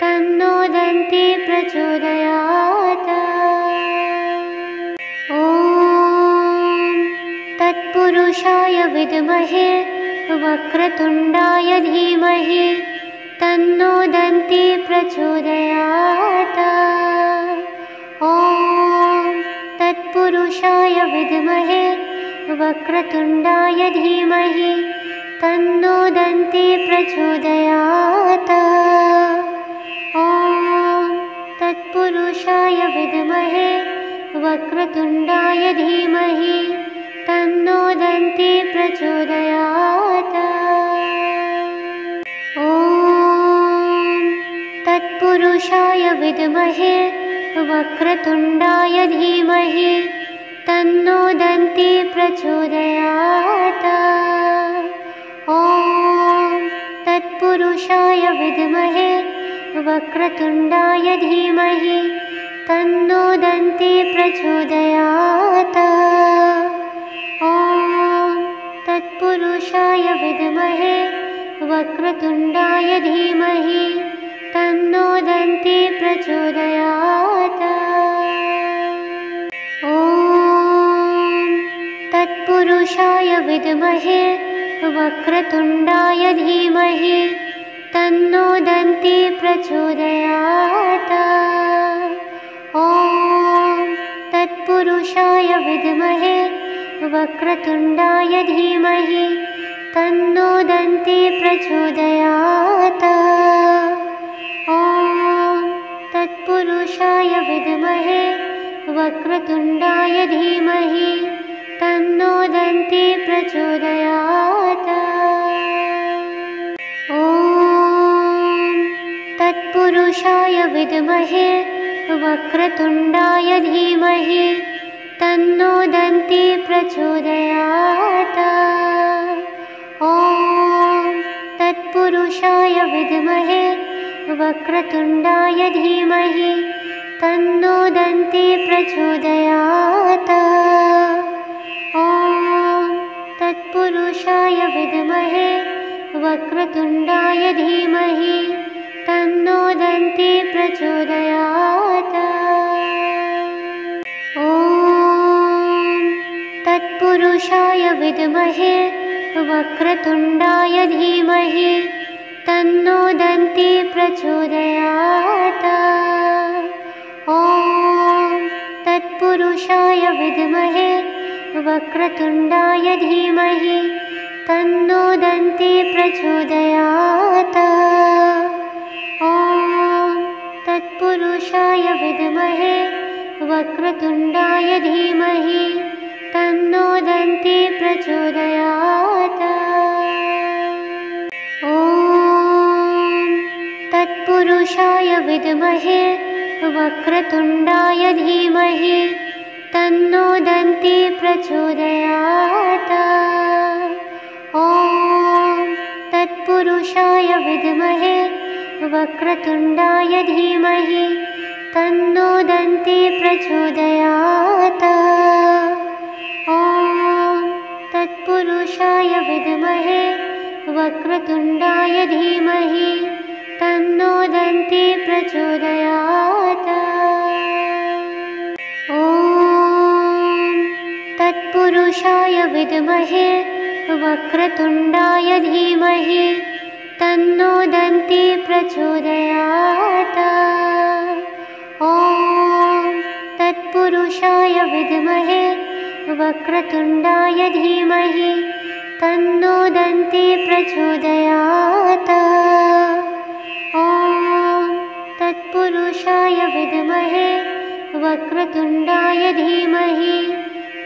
तन्नो दन्ती प्रचोदयात्। ॐ तत्पुरुषाय विद्महे वक्रतुण्डाय धीमहि तन्नो दन्ती प्रचोदयात्। ॐ तत्पुरुषाय विद्महे वक्रतुण्डाय धीमहि तन्नो दन्ती प्रचोदयात्। ॐ तत्पुरुषाय विद्महे वक्रतुण्डाय धीमहि तन्नो दन्ती प्रचोदयात्। ॐ तत्पुरुषाय विद्महे वक्रतुण्डाय धीमहि तन्नो दन्ती प्रचोदयात्। ॐ तत्पुरुषाय विद्महे वक्रतुण्डाय धीमहि तन्नो दन्ती प्रचोदयात्। ॐ तत्पुरुषाय विद्महे वक्रतुण्डाय धीमहि तन्नो दन्ती प्रचोदयात्। ॐ तत्पुरुषाय विद्महे वक्रतुण्डाय धीमहि तन्नो दन्ती प्रचोदयात्। ॐ तत्पुरुषाय विद्महे वक्रतुण्डाय धीमहि तन्नो दन्ती प्रचोदयात्। ॐ तत्पुरुषाय विद्महे वक्रतुण्डाय धीमहि तन्नो दन्ती प्रचोदयात्। ॐ तत्पुरुषाय विद्महे वक्रतुण्डाय धीमहि तन्नो दन्ती प्रचोदयात्। ॐ तत्पुरुषाय विद्महे वक्रतुण्डाय धीमहि तन्नो दन्ती प्रचोदयात्। ॐ तत्पुरुषाय विद्महे वक्रतुण्डाय धीमहि तन्नो दन्ती प्रचोदयात्। ॐ तत्पुरुषाय विद्महे वक्रतुण्डाय धीमहि तन्नो दन्ती प्रचोदयात्। ॐ तत्पुरुषाय विद्महे वक्रतुण्डाय धीमहि तन्नो दन्ती प्रचोदयात्। ॐ तत्पुरुषाय विद्महे वक्रतुण्डाय धीमहि तन्नो दन्ती प्रचोदयात्। ॐ तत्पुरुषाय विद्महे वक्रतुण्डाय धीमहि तन्नो दन्ती प्रचोदयात्। ॐ तत्पुरुषाय विद्महे वक्रतुण्डाय धीमहि तन्नो दन्ती प्रचोदयात्। ॐ तत्पुरुषाय विद्महे वक्रतुण्डाय धीमहि तन्नो दन्ती प्रचोदयात्। ॐ तत्पुरुषाय विद्महे वक्रतुण्डाय धीमहि तन्नो दन्ती प्रचोदयात्। ॐ तत्पुरुषाय विद्महे वक्रतुण्डाय धीमहि तन्नो दन्ती प्रचोदयात्। ॐ तत्पुरुषाय विद्महे वक्रतुण्डाय धीमहि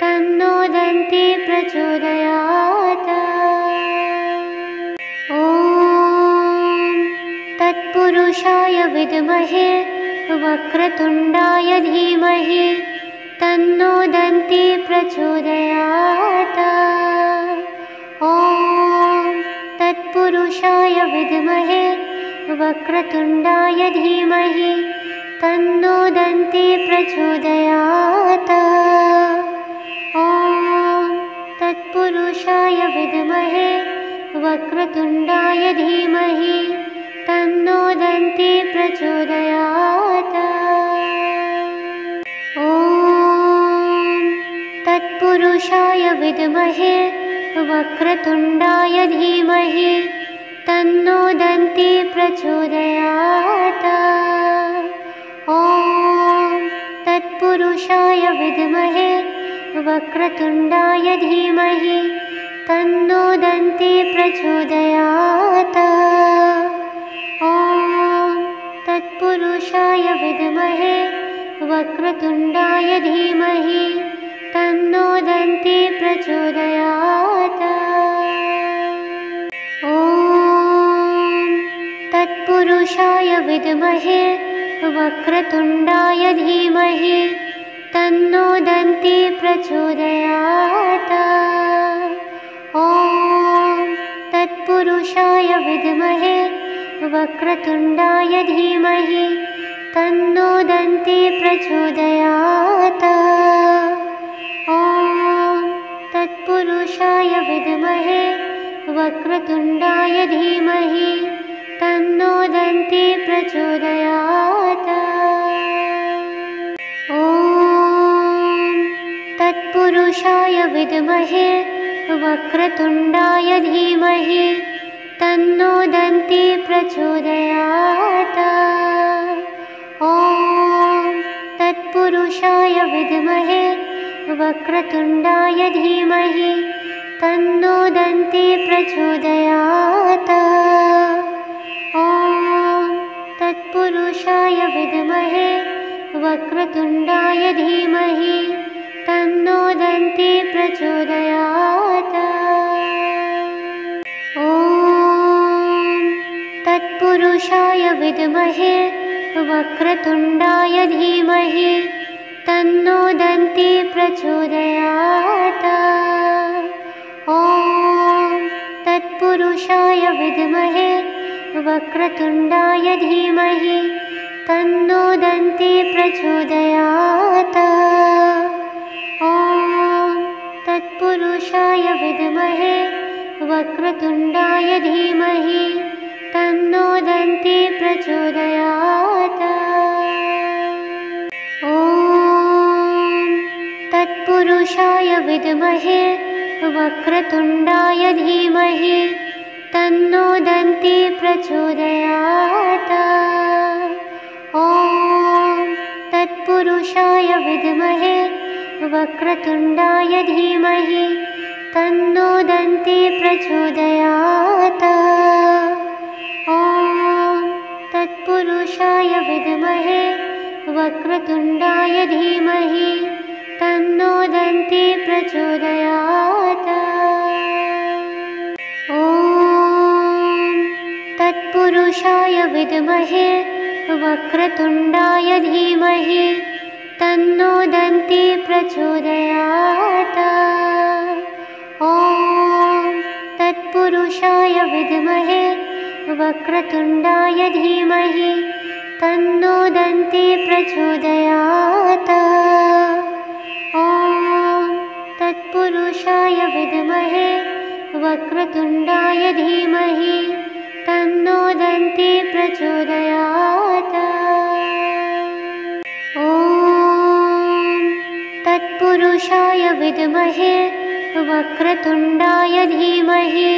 तन्नो दन्ती प्रचोदयात्। ॐ तत्पुरुषाय विद्महे वक्रतुण्डाय धीमहि तन्नो दन्ती प्रचोदयात्। ॐ तत्पुरुषाय विद्महे वक्रतुण्डाय धीमहि तन्नो दन्ती प्रचोदयात्। ॐ तत्पुरुषाय विद्महे वक्रतुण्डाय धीमहि तन्नो दन्ती प्रचोदयात्। ॐ तत्पुरुषाय विद्महे वक्रतुण्डाय धीमहि तन्नो दन्ती प्रचोदयात्। ॐ तत्पुरुषाय विद्महे वक्रतुण्डाय धीमहि तन्नो दन्ती प्रचोदयात्। ॐ तत्पुरुषाय विद्महे वक्रतुण्डाय धीमहि तन्नो दन्ती प्रचोदयात्। ॐ तत्पुरुषाय विद्महे वक्रतुण्डाय धीमहि तन्नो दन्ती प्रचोदयात्। ॐ तत्पुरुषाय विद्महे वक्रतुण्डाय धीमहि तन्नो दन्ती प्रचोदयात्। ॐ तत्पुरुषाय विद्महे वक्रतुण्डाय धीमहि तन्नो दन्ती प्रचोदयात्। ॐ तत्पुरुषाय विद्महे वक्रतुण्डाय धीमहि तन्नो दन्ती प्रचोदयात्। ॐ तत्पुरुषाय विद्महे वक्रतुण्डाय धीमहि तन्नो दन्ती प्रचोदयात्। ॐ तत्पुरुषाय विद्महे वक्रतुण्डाय धीमहि तन्नो दन्ती प्रचोदयात्। ॐ तत्पुरुषाय विद्महे वक्रतुण्डाय धीमहि तन्नो दन्ती प्रचोदयात्। ॐ तत्पुरुषाय विद्महे वक्रतुण्डाय धीमहि तन्नो दन्ती प्रचोदयात्। ॐ तत्पुरुषाय विद्महे वक्रतुण्डाय धीमहि तन्नो दन्ती प्रचोदयात्। ॐ तत्पुरुषाय विद्महे वक्रतुण्डाय धीमहि तन्नो दन्ती प्रचोदयात्। ॐ तत्पुरुषाय विद्महे वक्रतुण्डाय धीमहि तन्नो दन्ती प्रचोदयात्। ॐ तत्पुरुषाय विद्महे वक्रतुण्डाय धीमहि तन्नो दन्ती प्रचोदयात्। ॐ तत्पुरुषाय विद्महे वक्रतुण्डाय धीमहि तन्नो दन्ती प्रचोदयात्। ॐ तत्पुरुषाय विद्महे वक्रतुण्डाय धीमहि तन्नो दन्ती प्रचोदयात्। ॐ तत्पुरुषाय विद्महे वक्रतुण्डाय धीमहि तन्नो दन्ती प्रचोदयात्। ॐ तत्पुरुषाय विद्महे वक्रतुण्डाय धीमहि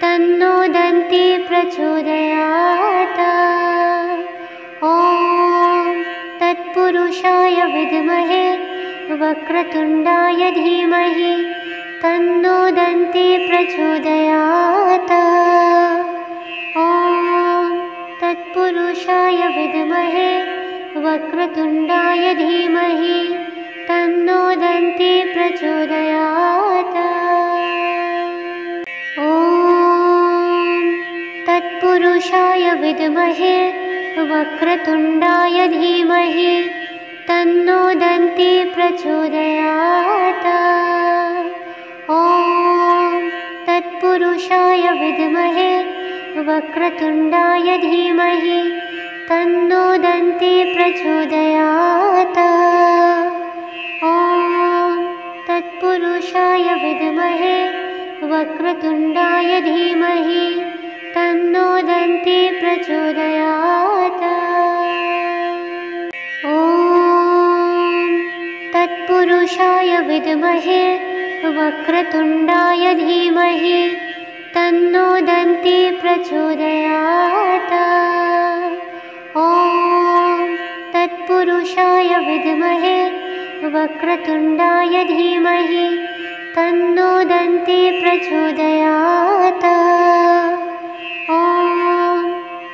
तन्नो दन्ती प्रचोदयात्। ॐ तत्पुरुषाय विद्महे वक्रतुण्डाय धीमहि तन्नो दन्ती प्रचोदयात्। ॐ तत्पुरुषाय विद्महे वक्रतुण्डाय धीमहि तन्नो दन्ती प्रचोदयात्। ॐ तत्पुरुषाय विद्महे वक्रतुण्डाय धीमहि तन्नो दन्ती प्रचोदयात्। ॐ तत्पुरुषाय विद्महे वक्रतुण्डाय धीमहि तन्नो दन्ती प्रचोदयात्। ॐ तत्पुरुषाय विद्महे वक्रतुण्डाय धीमहि तन्नो दन्ती प्रचोदयात्। ॐ तत्पुरुषाय विद्महे वक्रतुण्डाय धीमहि तन्नो दन्ती प्रचोदयात्। ॐ तत्पुरुषाय विद्महे वक्रतुण्डाय धीमहि तन्नो दन्ती प्रचोदयात्। ॐ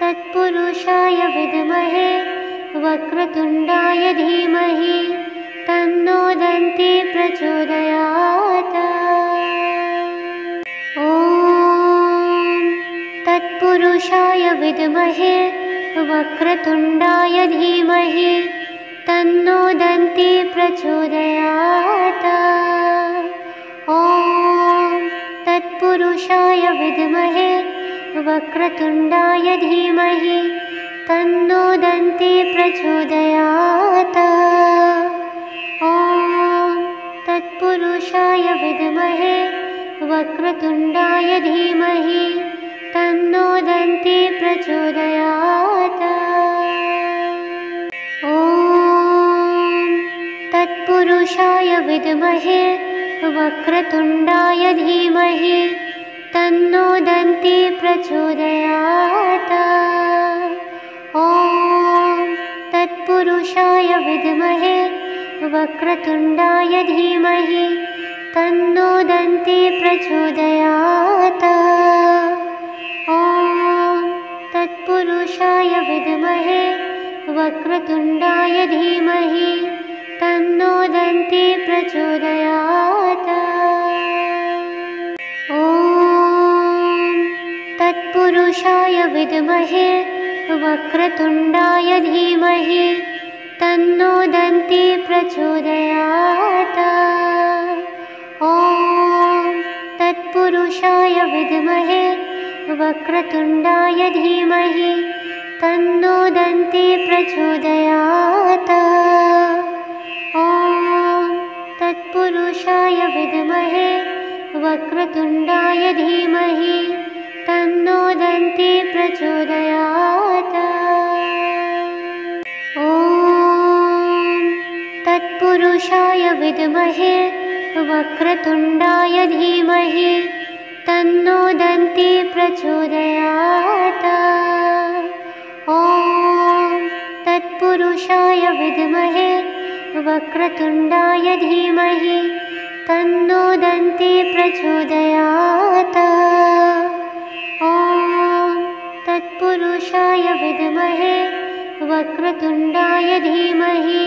तत्पुरुषाय विद्महे वक्रतुण्डाय धीमहि तन्नो दन्ती प्रचोदयात्। ॐ तत्पुरुषाय विद्महे वक्रतुण्डाय धीमहि तन्नो दन्ती प्रचोदयात्। ॐ तत्पुरुषाय विद्महे वक्रतुण्डाय धीमहि तन्नो दन्ती प्रचोदयात्। ॐ तत्पुरुषाय विद्महे वक्रतुण्डाय धीमहि तन्नो दन्ती प्रचोदयात्। ॐ तत्पुरुषाय विद्महे वक्रतुण्डाय धीमहि तन्नो दन्ती प्रचोदयात्। ॐ तत्पुरुषाय विद्महे वक्रतुण्डाय धीमहि तन्नो दन्ती प्रचोदयात्। ॐ तत्पुरुषाय विद्महे वक्रतुण्डाय धीमहि तन्नो दन्ती प्रचोदयात्। ॐ तत्पुरुषाय विद्महे वक्रतुण्डाय धीमहि तन्नो दन्ती प्रचोदयात्। ॐ तत्पुरुषाय विद्महे वक्रतुण्डाय धीमहि तन्नो दन्ती प्रचोदयात्। ॐ तत्पुरुषाय विद्महे वक्रतुण्डाय धीमहि तन्नो दन्ती प्रचोदयात्। ॐ तत्पुरुषाय विद्महे वक्रतुण्डाय धीमहि तन्नो दन्ती प्रचोदयात्। ॐ तत्पुरुषाय विद्महे वक्रतुण्डाय धीमहि तन्नो दन्ती प्रचोदयात्। ॐ तत्पुरुषाय विद्महे वक्रतुण्डाय धीमहि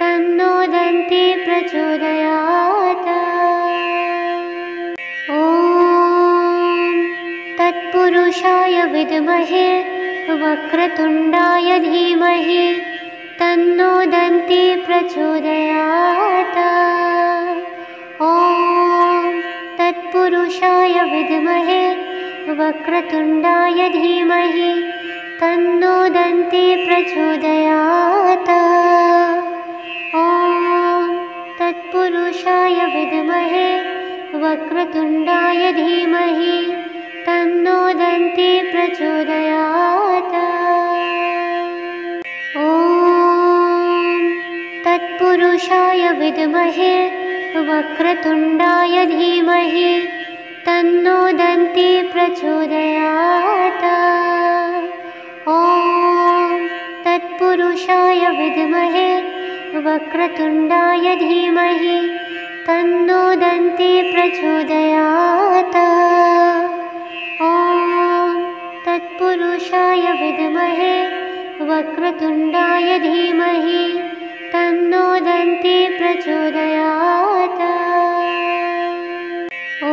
तन्नो दन्ती प्रचोदयात्। ॐ तत्पुरुषाय विद्महे वक्रतुण्डाय धीमहि तन्नो दन्ती प्रचोदयात्। ॐ तत्पुरुषाय विद्महे वक्रतुण्डाय धीमहि तन्नो दन्ती प्रचोदयात्। ॐ तत्पुरुषाय विद्महे वक्रतुण्डाय धीमहि तन्नो दन्ती प्रचोदयात्। ॐ तत्पुरुषाय विद्महे वक्रतुण्डाय धीमहि तन्नो दन्ती प्रचोदयात्। ॐ तत्पुरुषाय विद्महे वक्रतुण्डाय धीमहि तन्नो दन्ती प्रचोदयात्। ॐ तत्पुरुषाय विद्महे वक्रतुण्डाय धीमहि तन्नो दन्ती प्रचोदयात्। ॐ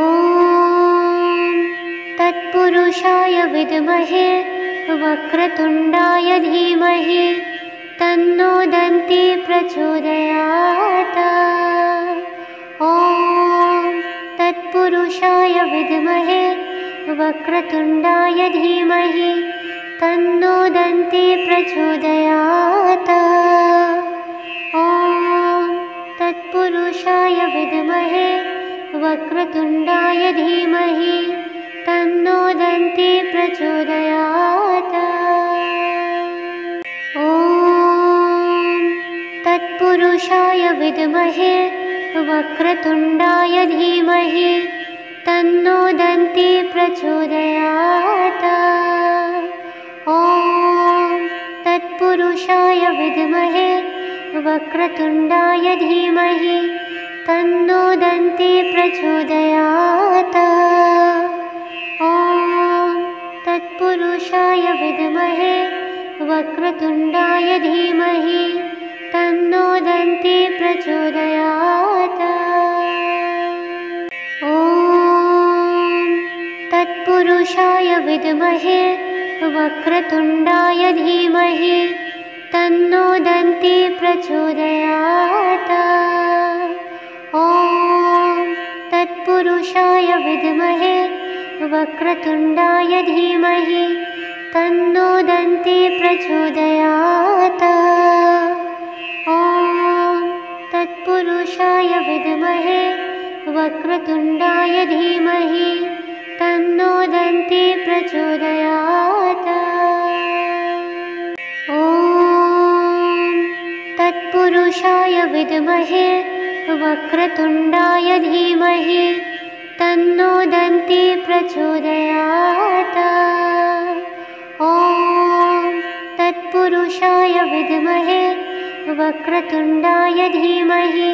तत्पुरुषाय विद्महे वक्रतुण्डाय धीमहि तन्नो दन्ती प्रचोदयात्। ॐ तत्पुरुषाय विद्महे वक्रतुण्डाय धीमहि तन्नो दन्ती प्रचोदयात्। ॐ तत्पुरुषाय विद्महे वक्रतुण्डाय धीमहि तन्नो दन्ती प्रचोदयात्। ॐ तत्पुरुषाय विद्महे वक्रतुण्डाय धीमहि तन्नो दन्ती प्रचोदयात्। ॐ तत्पुरुषाय विद्महे वक्रतुण्डाय धीमहि तन्नो दन्ती प्रचोदयात्। ॐ तत्पुरुषाय विद्महे वक्रतुण्डाय धीमहि तन्नो दन्ती प्रचोदयात्। ॐ तत्पुरुषाय विद्महे वक्रतुण्डाय धीमहि तन्नो दन्ती प्रचोदयात्। ॐ तत्पुरुषाय विद्महे वक्रतुण्डाय धीमहि तन्नो दन्ती प्रचोदयात्। ॐ तत्पुरुषाय विद्महे वक्रतुण्डाय धीमहि तन्नो दन्ती प्रचोदयात्। ॐ तत्पुरुषाय विद्महे वक्रतुण्डाय धीमहि तन्नो दन्ती प्रचोदयात्। ॐ तत्पुरुषाय विद्महे वक्रतुण्डाय धीमहि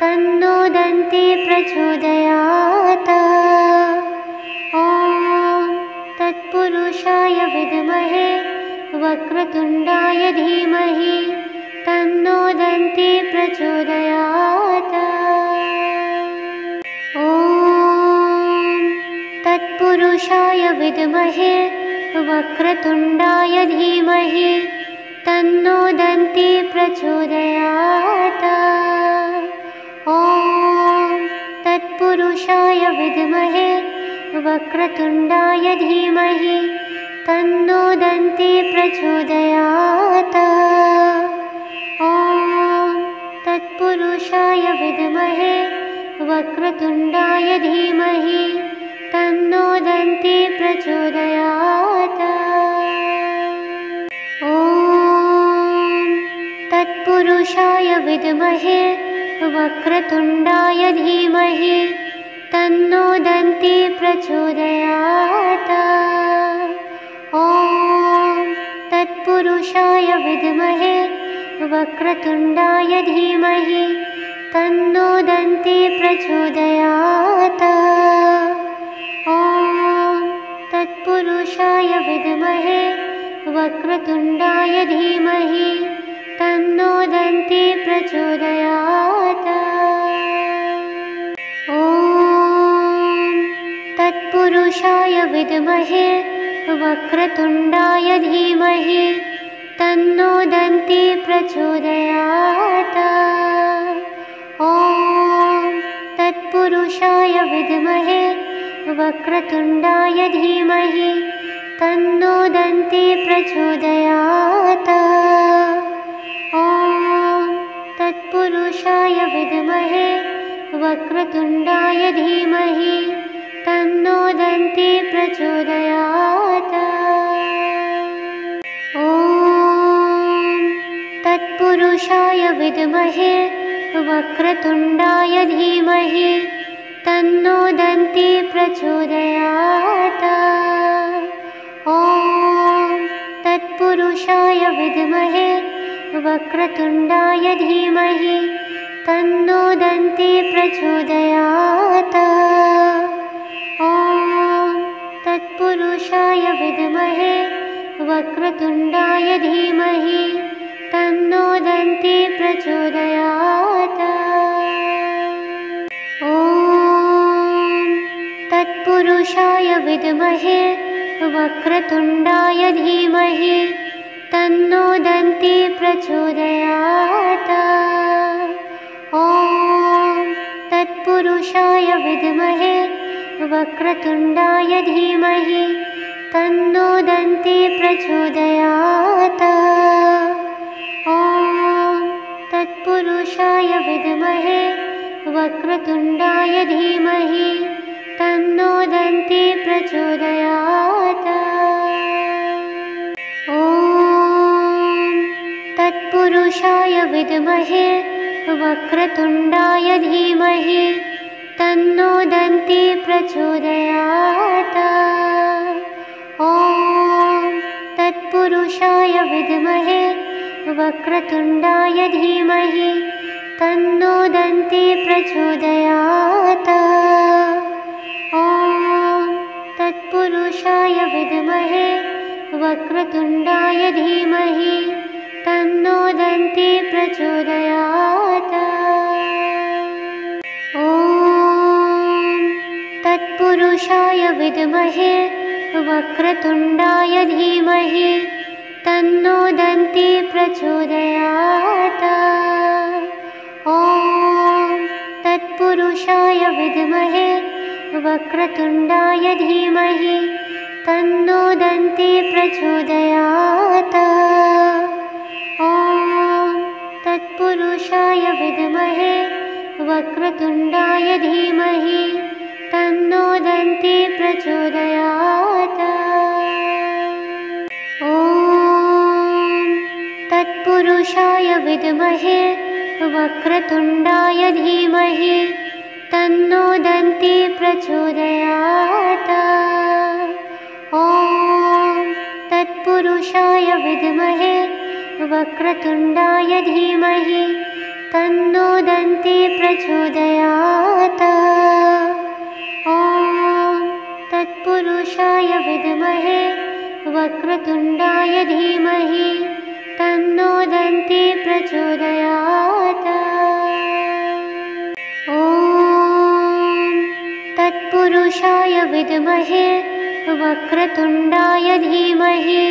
तन्नो दन्ती प्रचोदयात्। ॐ तत्पुरुषाय विद्महे वक्रतुण्डाय धीमहि तन्नो दन्ती प्रचोदयात्। ॐ तत्पुरुषाय विद्महे वक्रतुण्डाय धीमहि तन्नो दन्ती प्रचोदयात्। ॐ तत्पुरुषाय विद्महे वक्रतुण्डाय धीमहि तन्नो दन्ती प्रचोदयात्। ॐ तत्पुरुषाय विद्महे वक्रतुण्डाय धीमहि तन्नो दन्ती प्रचोदयात्। ॐ तत्पुरुषाय विद्महे वक्रतुण्डाय धीमहि तन्नो दन्ती प्रचोदयात्। ॐ तत्पुरुषाय विद्महे वक्रतुण्डाय धीमहि तन्नो दन्ती प्रचोदयात्। ॐ तत्पुरुषाय विद्महे वक्रतुण्डाय धीमहि तन्नो दन्ती प्रचोदयात्। ॐ तत्पुरुषाय विद्महे वक्रतुण्डाय धीमहि तन्नो दन्ती प्रचोदयात्। ॐ तत्पुरुषाय विद्महे वक्रतुण्डाय धीमहि तन्नो दन्ती प्रचोदयात्। ॐ तत्पुरुषाय विद्महे वक्रतुण्डाय धीमहि तन्नो दन्ती प्रचोदयात्। ॐ तत्पुरुषाय विद्महे वक्रतुण्डाय धीमहि तन्नो दन्ती प्रचोदयात्। ॐ तत्पुरुषाय विद्महे वक्रतुण्डाय धीमहि तन्नो दन्ती प्रचोदयात्। ॐ तत्पुरुषाय विद्महे वक्रतुण्डाय धीमहि तन्नो दन्ती प्रचोदयात्। ॐ तत्पुरुषाय विद्महे वक्रतुण्डाय धीमहि तन्नो दन्ती प्रचोदयात्। ॐ तत्पुरुषाय विद्महे वक्रतुण्डाय धीमहि तन्नो दन्ती प्रचोदयात्। ॐ तत्पुरुषाय विद्महे वक्रतुण्डाय धीमहि तन्नो दन्ती प्रचोदयात्। ॐ तत्पुरुषाय विद्महे वक्रतुण्डाय धीमहि तन्नो दन्ती प्रचोदयात्। ॐ तत्पुरुषाय विद्महे वक्रतुण्डाय धीमहि तन्नो दन्ती प्रचोदयात्। ॐ तत्पुरुषाय विद्महे वक्रतुण्डाय धीमहि तन्नो दन्ती प्रचोदयात्। ॐ तत्पुरुषाय विद्महे वक्रतुण्डाय धीमहि तन्नो दन्ती प्रचोदयात्। ॐ तत्पुरुषाय विद्महे वक्रतुण्डाय धीमहि तन्नो दन्ती प्रचोदयात्। ॐ तत्पुरुषाय विद्महे वक्रतुण्डाय धीमहि तन्नो दन्ती प्रचोदयात्। ॐ तत्पुरुषाय विद्महे वक्रतुण्डाय धीमहि तन्नो दन्ती प्रचोदयात्। ॐ तत्पुरुषाय विद्महे वक्रतुण्डाय धीमहि तन्नो दन्ती प्रचोदयात्। ॐ तत्पुरुषाय विद्महे वक्रतुण्डाय धीमहि तन्नो दन्ती प्रचोदयात्। ॐ तत्पुरुषाय विद्महे वक्रतुण्डाय धीमहि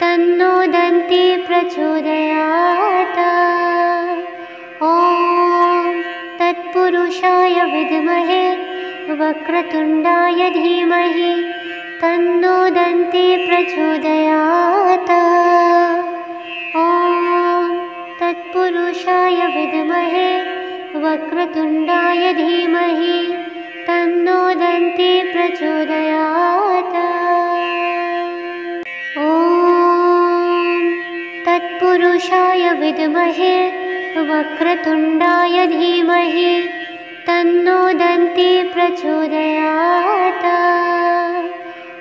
तन्नो दन्ती प्रचोदयात्। ॐ तत्पुरुषाय विद्महे वक्रतुण्डाय धीमहि तन्नो दन्ती प्रचोदयात्। ॐ तत्पुरुषाय विद्महे वक्रतुण्डाय धीमहि तन्नो दन्ती प्रचोदयात्। ॐ तत्पुरुषाय विद्महे वक्रतुण्डाय धीमहि तन्नो दन्ती प्रचोदयात्।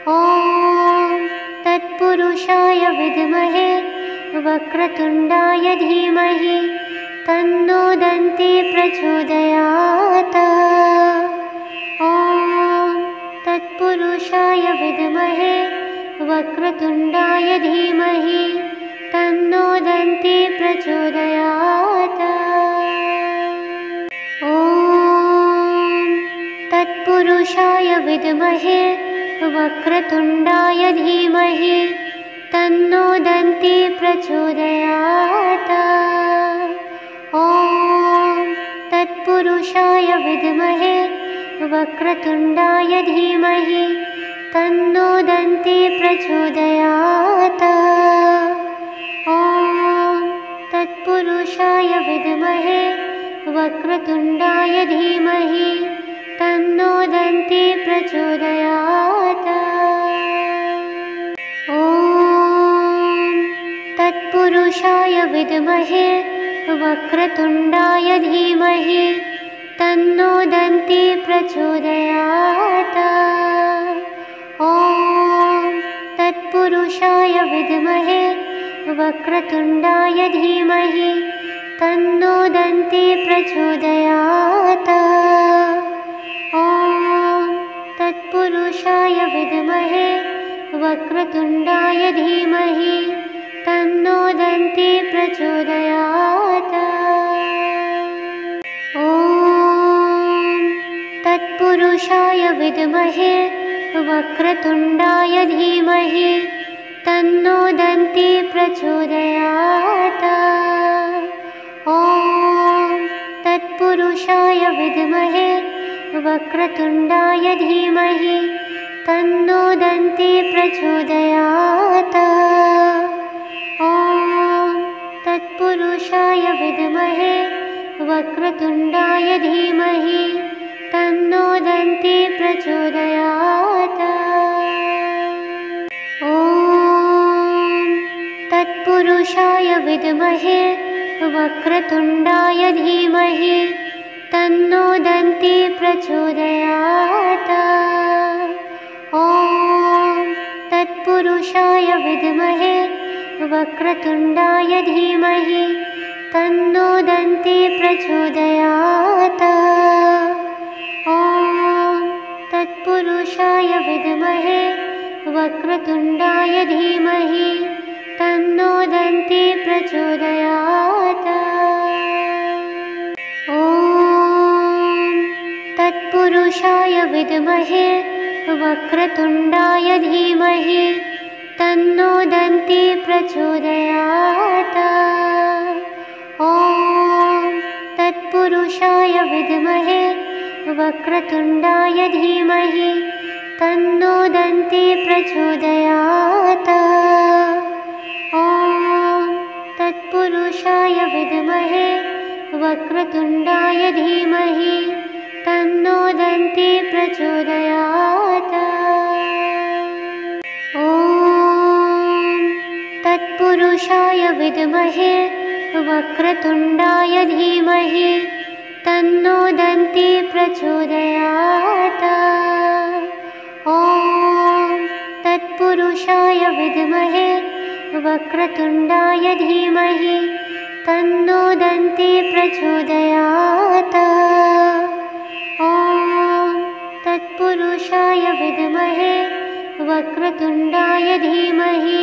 ॐ तत्पुरुषाय विद्महे वक्रतुण्डाय धीमहि तन्नो दन्ती प्रचोदयात्। ॐ तत्पुरुषाय विद्महे वक्रतुण्डाय धीमहि तन्नो दन्ती प्रचोदयात्। ॐ तत्पुरुषाय विद्महे वक्रतुण्डाय धीमहि तन्नो दन्ती प्रचोदयात्। ॐ तत्पुरुषाय विद्महे वक्रतुण्डाय धीमहि तन्नो दन्ती प्रचोदयात्। ॐ तत्पुरुषाय विद्महे वक्रतुण्डाय धीमहि तन्नो दन्ती प्रचोदयात्। ॐ तत्पुरुषाय विद्महे वक्रतुण्डाय धीमहि तन्नो दन्ती प्रचोदयात्। ॐ तत्पुरुषाय विद्महे वक्रतुण्डाय धीमहि तन्नो दन्ती प्रचोदयात्। ॐ तत्पुरुषाय विद्महे वक्रतुण्डाय धीमहि तन्नो दन्ती प्रचोदयात्। ॐ तत्पुरुषाय विद्महे वक्रतुण्डाय धीमहि तन्नो दन्ती प्रचोदयात्। ॐ तत्पुरुषाय विद्महे वक्रतुण्डाय धीमहि तन्नो दन्ती प्रचोदयात्। ॐ तत्पुरुषाय विद्महे वक्रतुण्डाय धीमहि तन्नो दन्ती प्रचोदयात्। ॐ तत्पुरुषाय विद्महे वक्रतुण्डाय धीमहि तन्नो दन्ती प्रचोदयात्। ॐ तत्पुरुषाय विद्महे वक्रतुण्डाय धीमहि तन्नो दन्ती प्रचोदयात्। ॐ तत्पुरुषाय विद्महे वक्रतुण्डाय धीमहि तन्नो दन्ती प्रचोदयात्। ॐ तत्पुरुषाय विद्महे वक्रतुण्डाय धीमहि तन्नो दन्ती प्रचोदयात्। ॐ तत्पुरुषाय विद्महे वक्रतुण्डाय धीमहि तन्नो दन्ती प्रचोदयात्। ॐ तत्पुरुषाय विद्महे वक्रतुण्डाय धीमहि तन्नो दन्ती प्रचोदयात्। ॐ तत्पुरुषाय विद्महे वक्रतुण्डाय धीमहि तन्नो दन्ती प्रचोदयात्। ॐ तत्पुरुषाय विद्महे वक्रतुण्डाय धीमहि तन्नो दन्ती प्रचोदयात्। ॐ तत्पुरुषाय विद्महे वक्रतुण्डाय धीमहि